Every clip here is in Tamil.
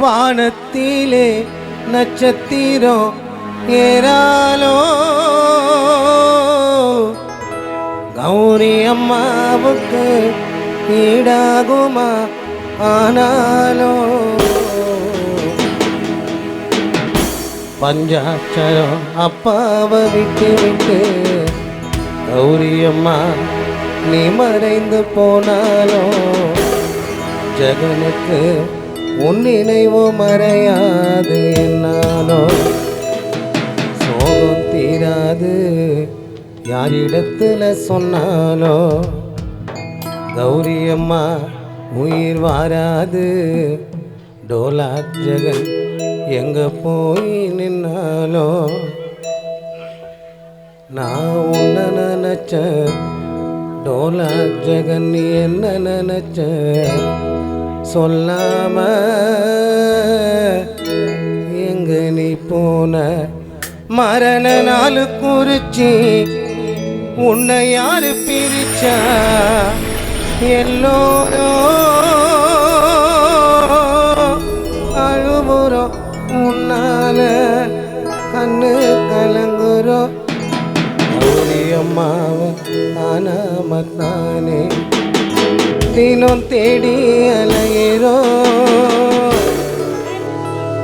வானத்திலே நட்சத்திரம் ஏறாலோ கௌரி அம்மாவுக்கு ஈடாகுமா ஆனாலோ பஞ்சாட்சரம் அப்பாவை விட்டு விட்டு கௌரி அம்மா நீ மறைந்து போனாலோ ஜகனுக்கு உன் நினைவு மறையாது என்னாலோ சோகம் தீராது யாரிடத்துல சொன்னாலோ கௌரி அம்மா உயிர் வாராது டோலாக் ஜெகன் எங்க போய் நின்னாலோ நான் உன்ன நினைச்ச டோலாக் ஜெகன் நீ என்ன நினைச்ச சொல்லாம எங்க நீ போன மரண நாள் குறிச்சி உன்னை யாரு பிரிச்சா எல்லோரும் அழுவுறோம் உன்னால கண்ணு கலங்குறோம் கௌரி அம்மாவை ஆனாமத்தானே தினம் தேடி அலையிறோம்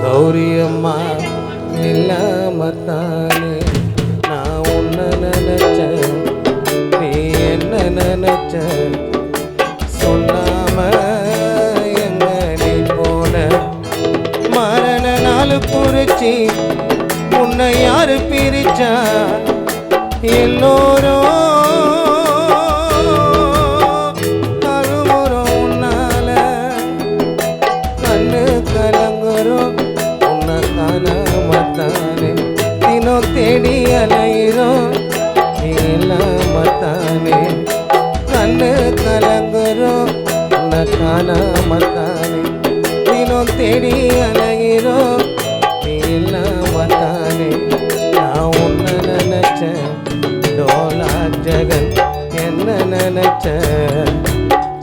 கௌரி அம்மா இல்லாமத்தானே நான் உன்னை நினைச்சேன் நீ என்ன நினைச்ச சொல்லாம எங்க நீ போன மரண நாள் குறிச்சி உன்னை யாரு பிரிச்சா எல்லோரும் அழுவுறோம் உன்னால கண்ணு கலங்குறோம் உன்னை காணாமத்தானே தினம் தேடி அலையிறோம் இல்லாமத்தானே கண்ணு கலங்குறோம் உன்னை காணாமத்தானே தினம் தேடி அலையிறோம் இல்லாமத்தானே நான் உன்னை நினைச்சேன் டோலாக் ஜெகன் என்ன நினைச்ச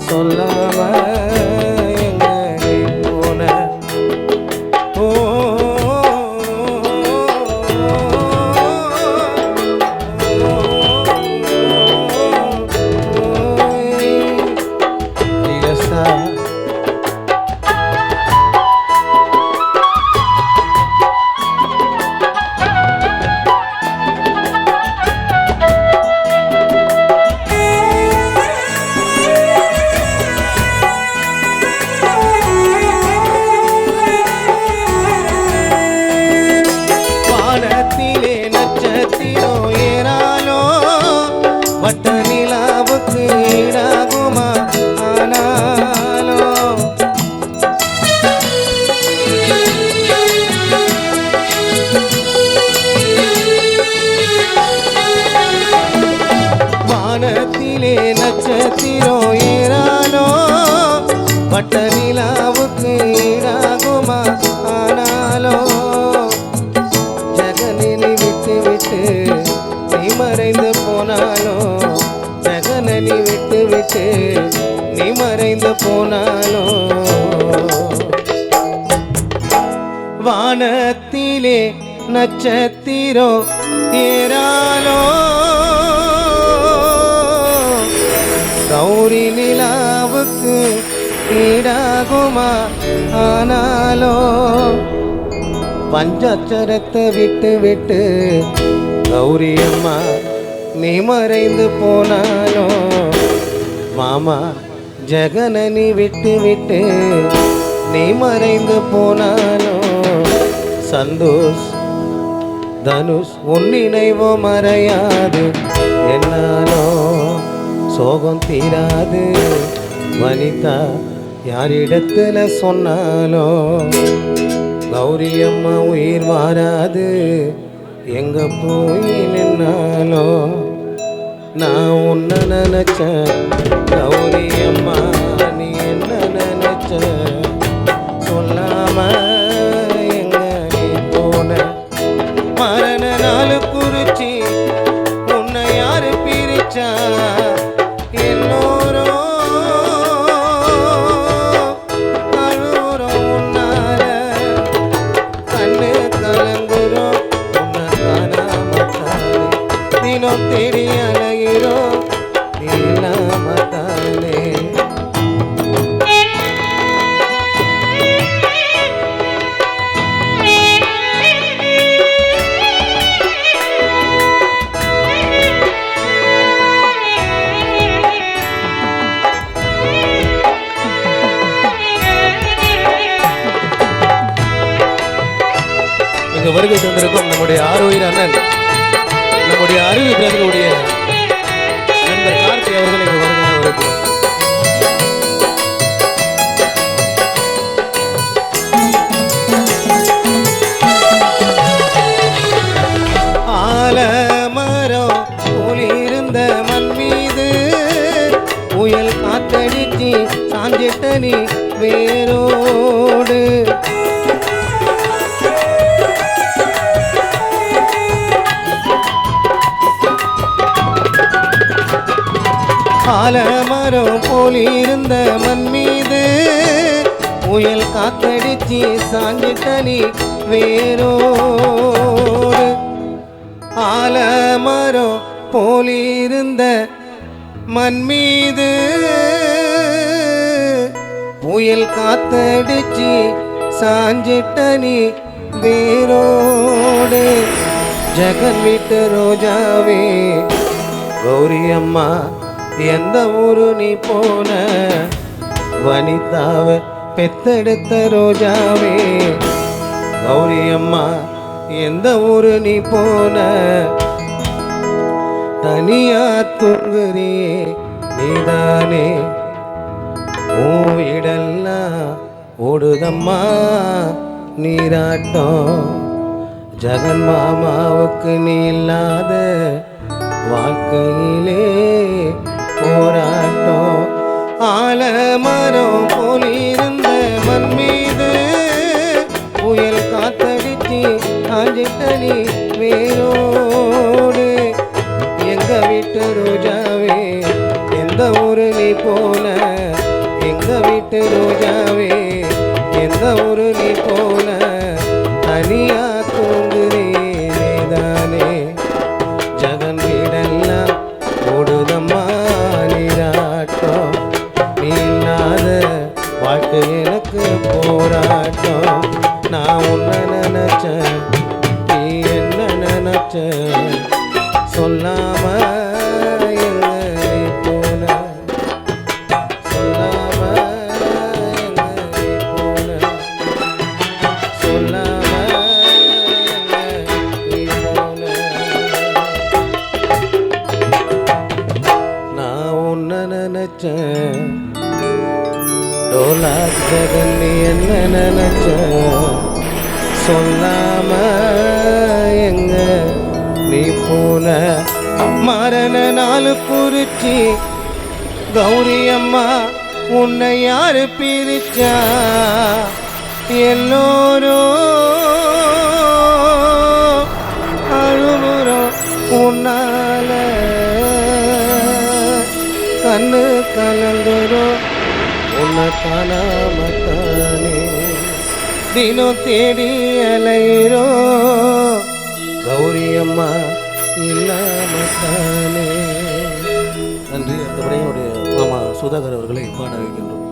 சொல்லாம எங்க நீ போன ஓ வட்ட நிலாவுக்கு ஈடாகுமா ஆனாலோ வானத்திலே நட்சத்திரம் ஏறாலோ வட்ட நிலாவுக்கு ஈடாகுமா ஆனாலோ ஜகனினி விட்டு விட்டு நீ மறைந்து போனாலோ ஜகனனி விட்டு விட்டு நீ மறைந்து போனாலோ வானத்திலே நட்சத்திரம் ஏறாலோ கௌரி நிலாவுக்கு ஈடாகுமா ஆனாலோ பஞ்சாட்சரத்தை விட்டு விட்டு கௌரி அம்மா நீ மறைந்து போனாலோ மாமா ஜெகனனி விட்டு விட்டு நீ மறைந்து போனாலோ சந்தோஷ் தனுஷ் உன் நினைவோ மறையாது என்னாலோ சோகம் தீராது வனிதா யாரிடத்துல சொன்னாலோ கௌரி அம்மா உயிர் வாராது எங்க போய் நின்னாலோ நான் உன்னை நினைச்சேன் கௌரி அம்மா நீ என்ன நினைச்ச சொல்லாம எங்க நீ போன மரண நாள் குறிச்சி உன்னை யாரு பிரிச்சா எல்லோரும் அழுவுறோம் உன்னால வருகை தந்திருக்கும் நம்முடைய ஆரோக்கிய அண்ணன் நம்முடைய அறிவு பிரதருடைய நண்பர் கார்த்தி அவர்கள் இங்கு வருகிறார். ஆலமரம் போலிருந்த மண் மீது புயல் காத்தடிச்சு சாஞ்சிட்ட நீ வேரோடு. ஆலமரம் போலிருந்த மண் மீது புயல் காத்தடிச்சு சாஞ்சிட்ட நீ வேரோடு. ஆலமரம் போலிருந்த மண் மீது புயல் காத்தடிச்சு சாஞ்சிட்ட நீ வேரோடு. ஜெகன் வீட்டு ரோஜாவே கௌரி அம்மா எந்த ஊரு நீ போன? வனிதாவ பெத்தெடுத்த ரோஜாவே கௌரி அம்மா எந்த ஊரு நீ போன? தனியா தூங்குறியே நீதானே உன் வீடெல்லாம் ஓடுதம்மா நீராட்டம். ஜெகன் மாமாவுக்கு நீ இல்லாத வாழ்க்கையிலே போராட்டம். ஆலமரம் போலிருந்த மண் மீது புயல் காத்தடிச்சு ஆஞ்சிட்ட நீ வேரோடு. எங்க வீட்டு ரோஜாவே எந்த ஊரு நீ போன? எங்க வீட்டு ரோஜாவே எந்த ஊரு நீ போன? தனியா தூங்குறே நீதானே ஜெகன் வீடெல்லாம் ஓடுதம்மா நீராட்டம். நீ இல்லாத வாழ்க்கை எனக்கு போராட்டம். நான் உன்னை நினைச்சேன் நீ என்ன நினைச்ச? சொல்லாம எங்க நீ போன? சொல்லாம எங்க நீ போன? சொல்லாம எங்க நீ போன? நான் உன்னை நினைச்சேன் டோலாக் ஜெகன் நீ என்ன நினைச்ச? சொல்லாம எங்க நீ போன? மரண நாள் குறிச்சி கௌரி அம்மா உன்னை யாரு பிரிச்சா? எல்லோரும் அழுகுறோம் உன்னால, கண்ணு கலங்குறோம் உன்னை காணாமத்தானே. தினம் தேடி அலைகிறோம் கௌரி அம்மா இல்லாமத்தானே. நன்றி. அடுத்தபடி என்னுடைய மாமா சுதாகர் அவர்களை பாட வைக்கின்றோம்.